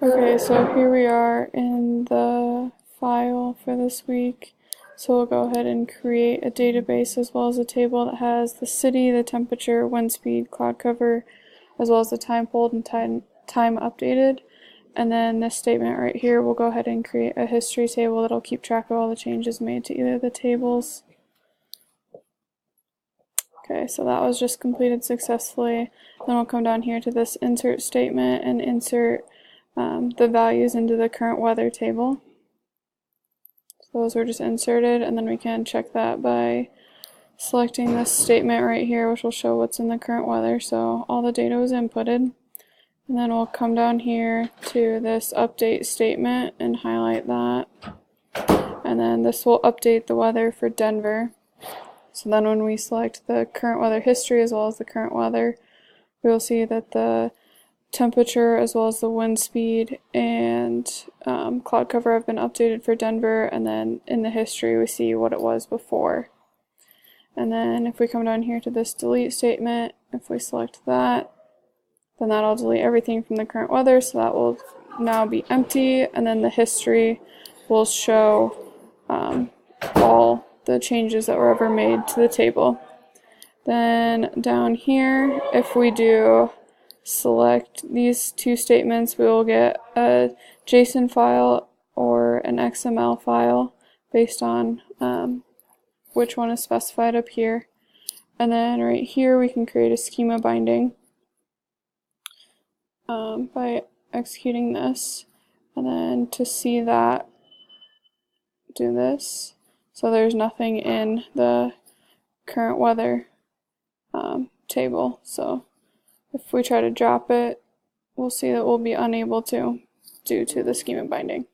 Okay, so here we are in the file for this week. So we'll go ahead and create a database as well as a table that has the city, the temperature, wind speed, cloud cover, as well as the time pulled and time updated. And then this statement right here, we'll go ahead and create a history table that'll keep track of all the changes made to either of the tables. Okay, so that was just completed successfully. Then we'll come down here to this insert statement and insert the values into the current weather table. So those were just inserted, and then we can check that by selecting this statement right here, which will show what's in the current weather. So all the data was inputted. And then we'll come down here to this update statement and highlight that. And then this will update the weather for Denver. So then when we select the current weather history as well as the current weather, we will see that the temperature as well as the wind speed and cloud cover have been updated for Denver, and then in the history we see what it was before. And then if we come down here to this delete statement, if we select that, then that'll delete everything from the current weather, so that will now be empty, and then the history will show all the changes that were ever made to the table. Then down here, if we do select these two statements, we will get a JSON file or an XML file based on which one is specified up here. And then right here we can create a schema binding by executing this. And then to see that, do this. So there's nothing in the current weather table. So if we try to drop it, we'll see that we'll be unable to due to the schema binding.